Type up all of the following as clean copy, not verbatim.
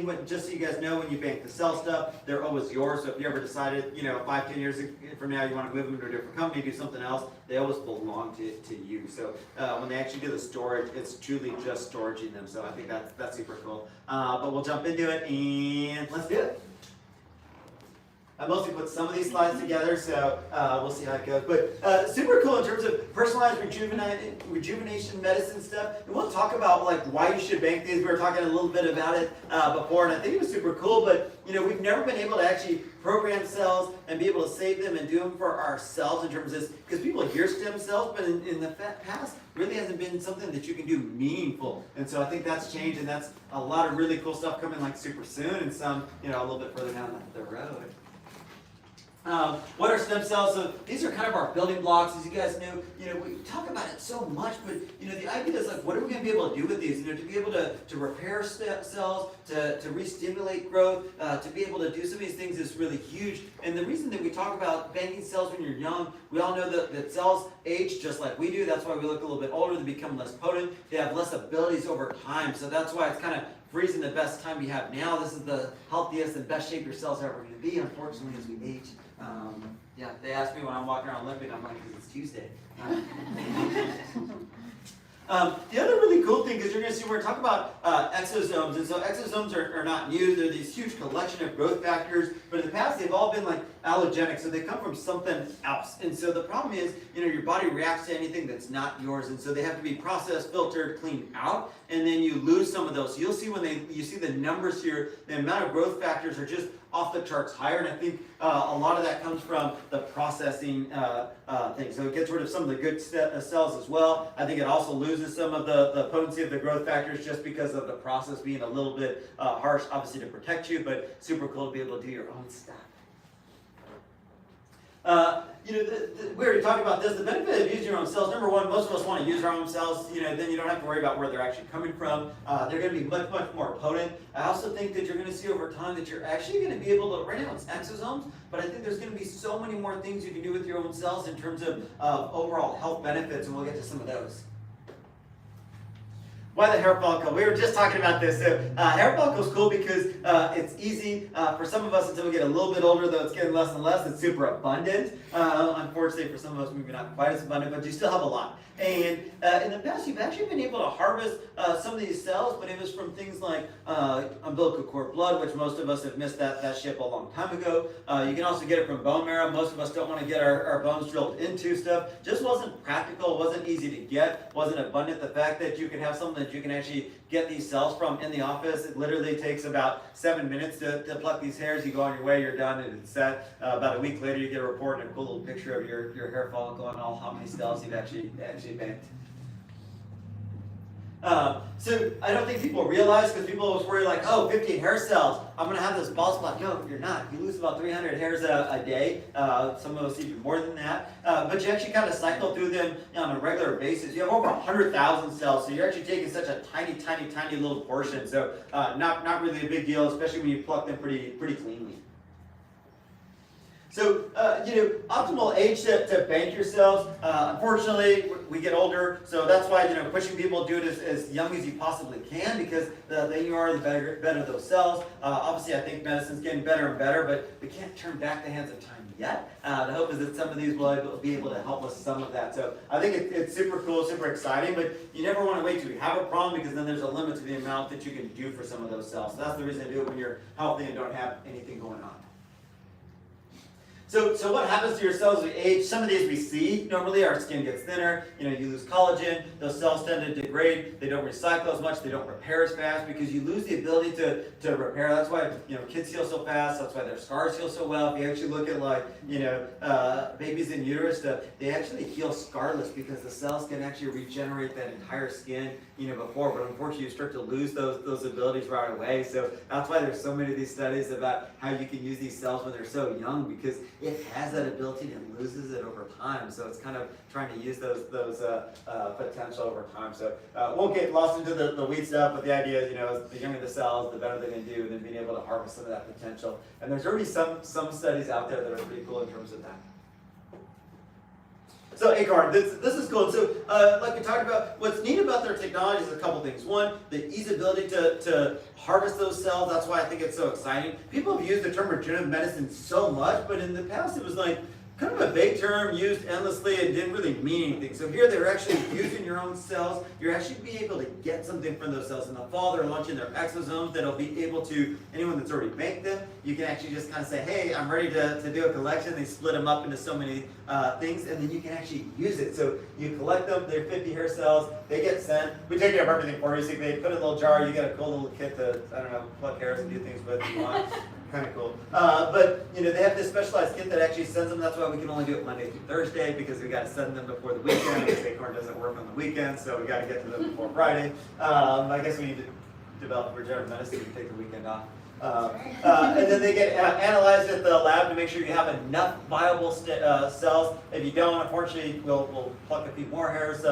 thing, just so you guys know, when you bank the cell stuff, they're always yours. So if you ever decided, 5, 10 years from now you want to move them to a different company, do something else, they always belong to you. So when they actually do the storage, it's truly just storaging them. So I think that's super cool. But we'll jump into it and let's do it. I mostly put some of these slides together, so we'll see how it goes. But super cool in terms of personalized rejuvenation medicine stuff. And we'll talk about like why you should bank these. We were talking a little bit about it before, and I think it was super cool. But we've never been able to actually program cells and be able to save them and do them for ourselves in terms of this, because people hear stem cells, but in the past really hasn't been something that you can do meaningful. And so I think that's changed, and that's a lot of really cool stuff coming like super soon, and some a little bit further down the road. What are stem cells? So these are kind of our building blocks, as you guys know. We talk about it so much, but the idea is like, what are we going to be able to do with these? To be able to repair cells, to re-stimulate growth, to be able to do some of these things is really huge. And the reason that we talk about banking cells when you're young, we all know that cells age just like we do. That's why we look a little bit older. They become less potent. They have less abilities over time. So that's why it's kind of freezing the best time we have now. This is the healthiest and best shape your cells are ever going to be, unfortunately, as we age. Yeah, they ask me when I'm walking around limping, I'm like, because it's Tuesday. The other really cool thing is you're going to see we're talking about exosomes, and so exosomes are not new. They're these huge collection of growth factors, but in the past they've all been like allogenic, so they come from something else. And so the problem is, your body reacts to anything that's not yours, and so they have to be processed, filtered, cleaned out, and then you lose some of those. So you'll see when you see the numbers here, the amount of growth factors are just off the charts higher, and I think a lot of that comes from the processing thing. So it gets rid of some of the good cells as well. I think it also loses some of the potency of the growth factors just because of the process being a little bit harsh, obviously to protect you, but super cool to be able to do your own stuff. We already talked about this. The benefit of using your own cells, number one, most of us want to use our own cells. Then you don't have to worry about where they're actually coming from. They're going to be much, much more potent. I also think that you're going to see over time that you're actually going to be able to, right now it's exosomes, but I think there's going to be so many more things you can do with your own cells in terms of overall health benefits, and we'll get to some of those. Why the hair follicle? We were just talking about this. So hair follicle is cool because it's easy for some of us until we get a little bit older, though it's getting less and less. It's super abundant. Unfortunately, for some of us, maybe not quite as abundant, but you still have a lot. And in the past, you've actually been able to harvest some of these cells, but it was from things like umbilical cord blood, which most of us have missed that ship a long time ago. You can also get it from bone marrow. Most of us don't want to get our bones drilled into stuff. Just wasn't practical, wasn't easy to get, wasn't abundant. The fact that you can have something that you can actually get these cells from in the office, it literally takes about 7 minutes to pluck these hairs. You go on your way, you're done, and it's set. About a week later, you get a report and a cool little picture of your hair follicle and how many cells you've actually banked. So I don't think people realize, because people always worry like, oh, 50 hair cells, I'm going to have this bald spot. No, you're not. You lose about 300 hairs a day. Some of us even more than that. But you actually kind of cycle through them on a regular basis. You have over 100,000 cells, so you're actually taking such a tiny, tiny, tiny little portion. So not really a big deal, especially when you pluck them pretty cleanly. So, optimal age to bank your cells. Unfortunately, we get older, so that's why, pushing people to do it as young as you possibly can, because the younger you are, the better those cells. Obviously, I think medicine's getting better and better, but we can't turn back the hands of time yet. The hope is that some of these will be able to help us some of that. So I think it's super cool, super exciting, but you never want to wait till you have a problem, because then there's a limit to the amount that you can do for some of those cells. So that's the reason to do it when you're healthy and don't have anything going on. So what happens to your cells as we age? Some of these we see. Normally our skin gets thinner, you lose collagen, those cells tend to degrade, they don't recycle as much, they don't repair as fast, because you lose the ability to repair. That's why kids heal so fast, that's why their scars heal so well. If you actually look at babies in utero stuff, they actually heal scarless because the cells can actually regenerate that entire skin before, but unfortunately you start to lose those abilities right away. So that's why there's so many of these studies about how you can use these cells when they're so young, because it has that ability and loses it over time. So it's kind of trying to use those potential over time. So won't get lost into the weed stuff, but the idea is, the younger the cells, the better they're going to do, and then being able to harvest some of that potential. And there's already some studies out there that are pretty cool in terms of that. So Acorn, this is cool. So like we talked about, what's neat about their technology is a couple things. One, the easyability to harvest those cells. That's why I think it's so exciting. People have used the term regenerative medicine so much, but in the past it was like kind of a vague term used endlessly and didn't really mean anything. So here they're actually using your own cells. You're actually being able to get something from those cells. In the fall, they're launching their exosomes that'll be able to, anyone that's already banked them, you can actually just kind of say, hey, I'm ready to do a collection. They split them up into so many things, and then you can actually use it. So you collect them, they're 50 hair cells, they get sent. We take care of everything for you. So they put it in a little jar, you get a cool little kit to, I don't know, pluck hairs and do things with if you want. Kind of cool. But, you know, they have this specialized kit that actually sends them. That's why we can only do it Monday through Thursday, because we got to send them before the weekend, because Acorn doesn't work on the weekend, so we got to get to them before Friday. I guess we need to develop regenerative medicine to take the weekend off. And then they get analyzed at the lab to make sure you have enough viable cells. If you don't, unfortunately, we'll pluck a few more hairs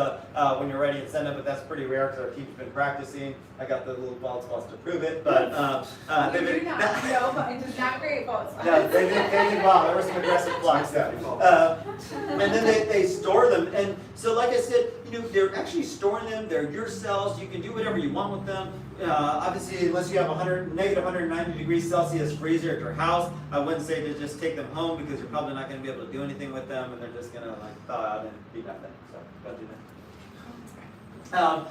when you're ready and send them, but that's pretty rare because our team's been practicing. I got the little bald spots to prove it, but they've been not great bald spots. No, they've been wild. There were some aggressive plucks there. And then they store them. And so, like I said, you know, they're actually storing them. They're your cells. You can do whatever you want with them. Obviously, unless you have negative 190 degrees Celsius freezer at your house, I wouldn't say to just take them home, because you're probably not going to be able to do anything with them, and they're just going to like thaw out and be nothing. So don't do that.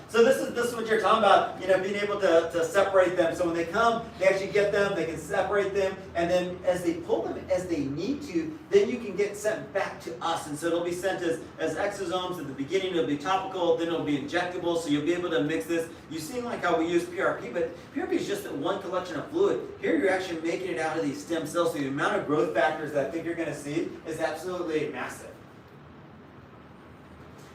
So this is what you're talking about, you know, being able to separate them. So when they come, they actually get them, they can separate them, and then as they pull them as they need to, then you can get sent back to us. And so it'll be sent as exosomes at the beginning. It'll be topical, then it'll be injectable, so you'll be able to mix this. You've seen like how we use PRP, but PRP is just one collection of fluid. Here you're actually making it out of these stem cells, so the amount of growth factors that I think you're going to see is absolutely massive.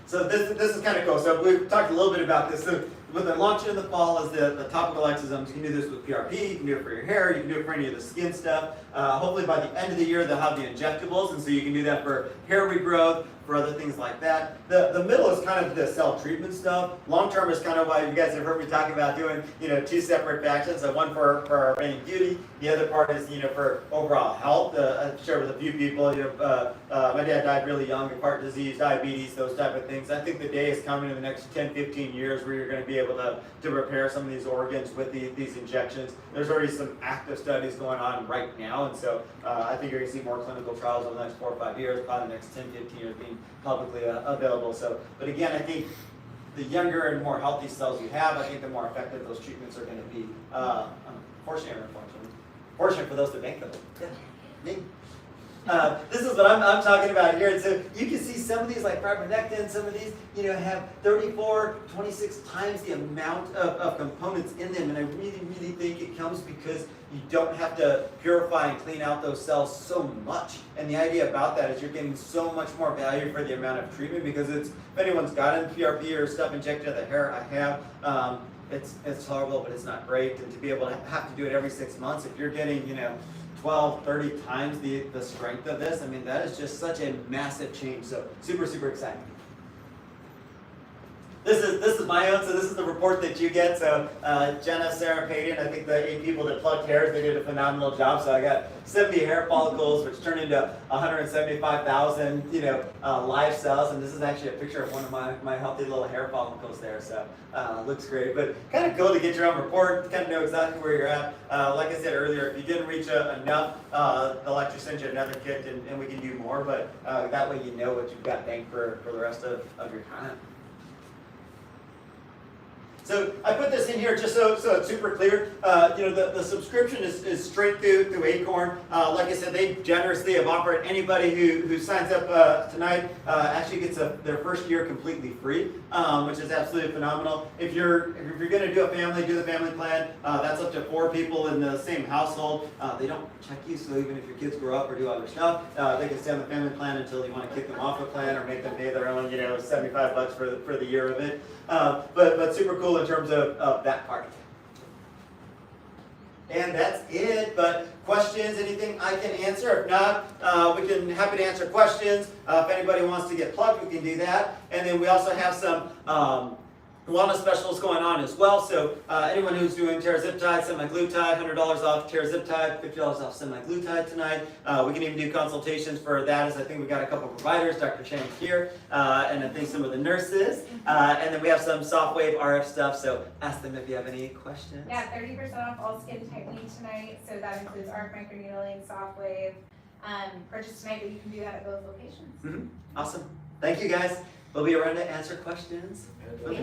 So this is kind of cool. So we've talked a little bit about this. So with the launch in the fall is the topical exosomes. You can do this with PRP, you can do it for your hair, you can do it for any of the skin stuff. Hopefully by the end of the year they'll have the injectables, and so you can do that for hair regrowth, for other things like that. The middle is kind of the cell treatment stuff. Long term is kind of why you guys have heard me talk about doing, you know, two separate factions. So one for reigning beauty, the other part is, you know, for overall health. I've shared with a few people, you know, my dad died really young of heart disease, diabetes, those type of things. I think the day is coming in the next 10, 15 years where you're going to be able to repair some of these organs with these injections. There's already some active studies going on right now, and so I think you're going to see more clinical trials over the next 4 or 5 years, probably the next 10, 15 years being publicly available. So, but again, I think the younger and more healthy cells you have, I think the more effective those treatments are going to be. Unfortunately or unfortunately, fortunate for those that make them. Yeah, me. This is what I'm talking about here. And so you can see some of these, like fibronectin, some of these, you know, have 34, 26 times the amount of components in them. And I really, really think it comes because you don't have to purify and clean out those cells so much. And the idea about that is you're getting so much more value for the amount of treatment, because it's, if anyone's gotten PRP or stuff injected in the hair, I have, it's horrible, but it's not great. And to be able to have to do it every 6 months, if you're getting, you know, 12, 30 times the strength of this, I mean, that is just such a massive change. So super, super exciting. This is my own, so this is the report that you get. So Jenna, Sarah, Payton, I think the 8 people that plucked hairs, they did a phenomenal job. So I got 70 hair follicles, which turned into 175,000, you know, live cells. And this is actually a picture of one of my healthy little hair follicles there. So looks great, but kind of cool to get your own report, kind of know exactly where you're at. Like I said earlier, if you didn't reach enough, they'll actually send you another kit, and we can do more. But that way you know what you've got banked for the rest of your time. So I put this in here just so it's super clear. You know, the subscription is straight through Acorn. Like I said, they generously have offered anybody who signs up tonight actually gets their first year completely free, which is absolutely phenomenal. If you're going to do the family plan. That's up to 4 people in the same household. They don't check you, so even if your kids grow up or do other stuff, they can stay on the family plan until you want to kick them off the plan or make them pay their own, you know, $75 for the year of it. But super cool in terms of that part. And that's it. But questions, anything I can answer? If not, we can happy to answer questions. If anybody wants to get plugged, we can do that. And then we also have some wellness specials going on as well. So anyone who's doing Terraziptide, semaglutide, $100 off Terraziptide, $50 off semaglutide tonight. We can even do consultations for that, as I think we got a couple providers. Dr. Chang's here, and I think some of the nurses. And then we have some Softwave RF stuff. So ask them if you have any questions. Yeah, 30% off all skin tightening tonight, so that includes RF microneedling, Softwave. Purchase tonight, but you can do that at both locations. Awesome. Thank you guys. We'll be around to answer questions. So, do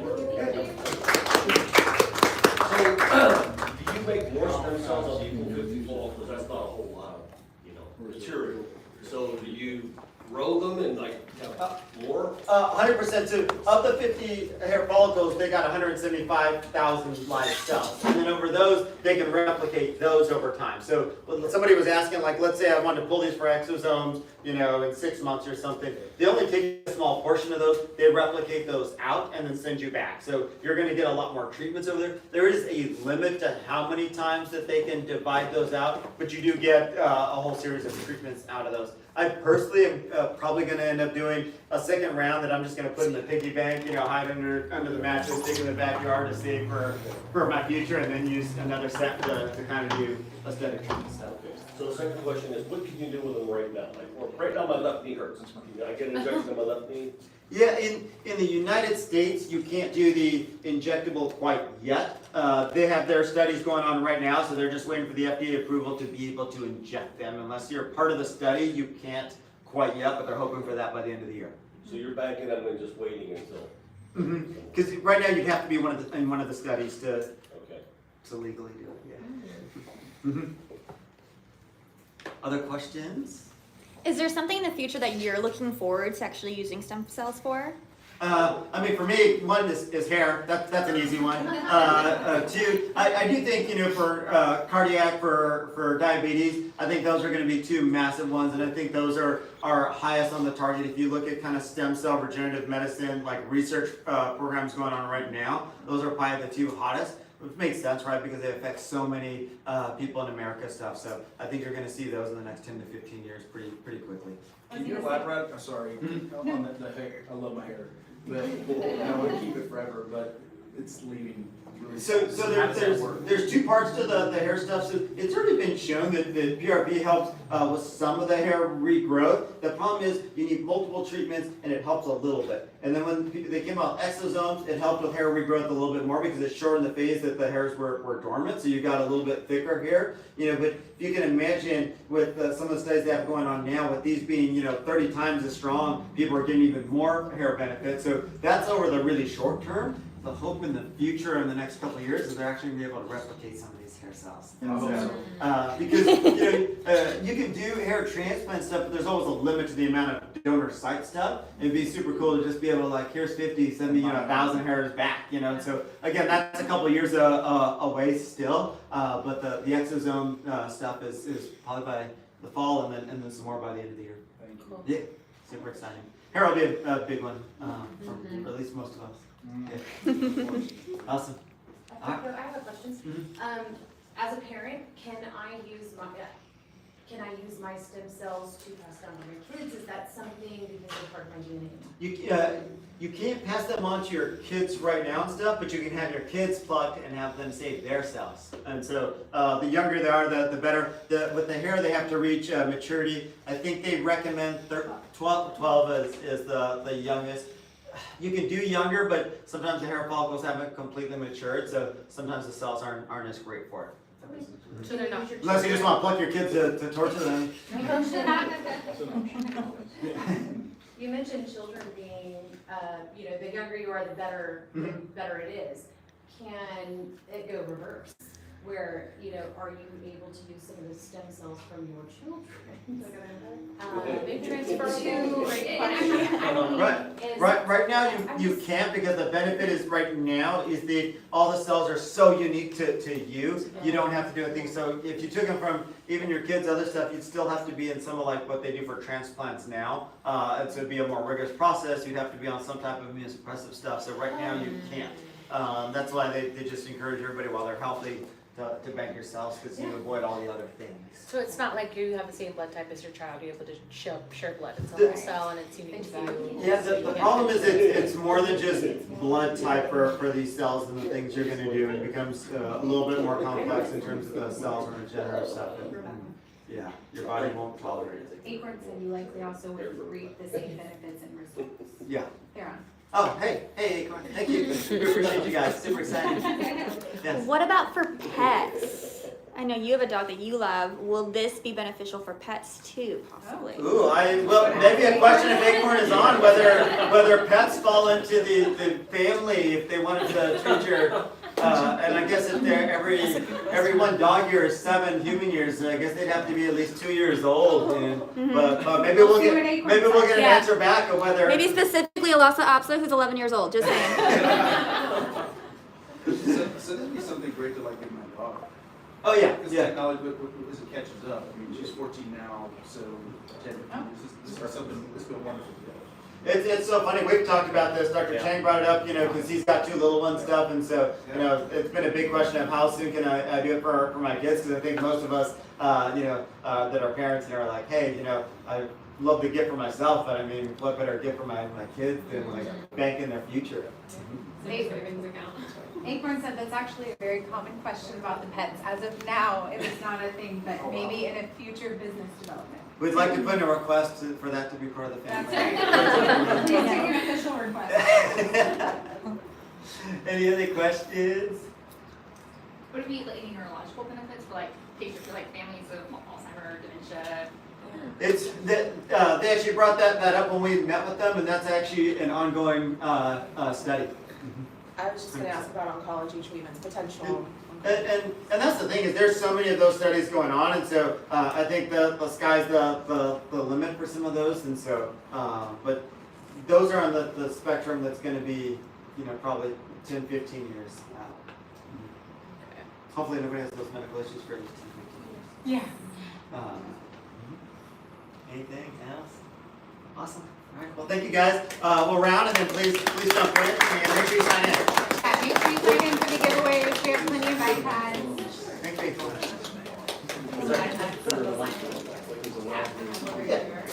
you make more stem cells of equal 50 fold? Because that's not a whole lot of, material. So do you grow them and like have more? 100%. So of the 50 hair follicles, they got 175,000 live cells. And then over those, they can replicate those over time. So when somebody was asking, like, let's say I wanted to pull these for exosomes, in 6 months or something. They only take a small portion of those. They replicate those out and then send you back. So you're going to get a lot more treatments over there. There is a limit to how many times that they can divide those out, but you do get a whole series of treatments out of those. I personally am probably going to end up doing a second round that I'm just going to put in the piggy bank, hide under the mattress, dig in the backyard to save for my future, and then use another set to kind of do aesthetic treatment stuff. Okay. So the second question is, what can you do with them right now? Like, well, right now my left knee hurts. Can I get an injection on my left knee? Yeah, in the United States, you can't do the injectable quite yet. They have their studies going on right now, so they're just waiting for the FDA approval to be able to inject them. Unless you're part of the study, you can't quite yet, but they're hoping for that by the end of the year. So you're backing up and just waiting until? Because right now you'd have to be in one of the studies to Okay. legally do it. Yeah. Other questions? Is there something in the future that you're looking forward to actually using stem cells for? For me, one is hair. That's an easy one. Two, I do think, for cardiac, for diabetes, I think those are going to be two massive ones, and I think those are highest on the target. If you look at kind of stem cell regenerative medicine, like research programs going on right now, those are probably the two hottest. Which makes sense, right? Because they affect so many people in America stuff. So I think you're going to see those in the next 10 to 15 years pretty quickly. Can you elaborate? I'm sorry, on the hair. I love my hair, but I want to keep it forever. But it's leaving. Really So How does that work? there's two parts to the hair stuff. So it's already been shown that the PRP helps with some of the hair regrowth. The problem is you need multiple treatments and it helps a little bit. And then when they came out with exosomes, it helped with hair regrowth a little bit more because it shortened the phase that the hairs were dormant. So you got a little bit thicker hair. But if you can imagine with some of the studies they have going on now, with these being 30 times as strong, people are getting even more hair benefit. So that's over the really short term. The hope in the future in the next couple of years is they're actually going to be able to replicate some of these hair cells. And because you can do hair transplant stuff, but there's always a limit to the amount of donor site stuff. It'd be super cool to just be able to here's 50, send me 1,000 hairs back. So again, that's a couple of years away still. But the exosome stuff is probably by the fall, and then some more by the end of the year. Thank you. Yeah, super exciting. Hair will be a big one for at least most of us. Yeah. Awesome. I have a question. As a parent, can I use my stem cells to pass down to my kids? Is that something because they're part of my DNA? You can't pass them on to your kids right now and stuff, but you can have your kids plucked and have them save their cells. And so the younger they are, the better. With the hair, they have to reach maturity. I think they recommend 12 is the youngest. You can do younger, but sometimes the hair follicles haven't completely matured, so sometimes the cells aren't as great for it. So they're not your Unless you just want to pluck your kids to torture them. You mentioned children being, the younger you are, the better it is. Can it go reverse? Where, are you able to use some of the stem cells from your children? Big transfer to. Right now you can't, because the benefit is right now is all the cells are so unique to you. You don't have to do anything. So if you took them from even your kids' other stuff, you'd still have to be in some of what they do for transplants now. So it'd be a more rigorous process. You'd have to be on some type of immunosuppressive stuff. So right now you can't. That's why they just encourage everybody while they're healthy. to bank your cells, because you avoid all the other things. So it's not like you have the same blood type as your child, you're able to share blood, it's a The- whole cell and it's unique to you. Yeah, the problem is it's more than just blood type for these cells and the things you're gonna do. It becomes a little bit more complex in terms of the cells and regenerative stuff. Yeah, your body won't tolerate it. Acorn said you likely also would reap the same benefits and results. Yeah. They're on. Oh, hey, Acorn, thank you. We appreciate you guys, super excited. Yes. What about for pets? I know you have a dog that you love. Will this be beneficial for pets too, possibly? Ooh, well, maybe a question if Acorn is on, whether pets fall into the family, if they wanted to treat your, and I guess if they're every one dog year is 7 human years, I guess they'd have to be at least 2 years old. But maybe we'll get an Yeah. answer back of whether. Maybe specifically Alasa Apsa, who's 11 years old, just saying. So that'd be something great to like give my daughter. Oh, yeah, Because yeah. technology, as it catches up, I mean, she's 14 now, so 10, this is something that's been wonderful together. It's so funny, we've talked about this, Dr. Yeah. Chang brought it up, because he's got 2 little ones stuff, and so, it's been a big question of how soon can I do it for my kids, because I think most of us, that are parents are like, hey, I love the gift for myself, but I mean, what better gift for my kids than like banking their future? Acorn said that's actually a very common question about the pets. As of now, it is not a thing, but maybe in a future business development. We'd like to put in a request for that to be part of the That's family. right. Take an official request. Any other questions? Would it be like any neurological benefits for like patients, for like families of Alzheimer's, dementia? It's that they actually brought that up when we met with them, and that's actually an ongoing study. I was just gonna ask about oncology treatments, potential. And that's the thing, is there's so many of those studies going on, and so I think the sky's the limit for some of those, and so but those are on the spectrum that's going to be probably 10, 15 years out. Hopefully nobody has those medical issues for at least 10, 15 years. Yeah. Anything else? Awesome. All right. Well, thank you guys. We'll round, and then please jump in and make sure you sign in. Yeah, make sure you sign in for the giveaways. We have plenty of iPads. Thank you. Thank you.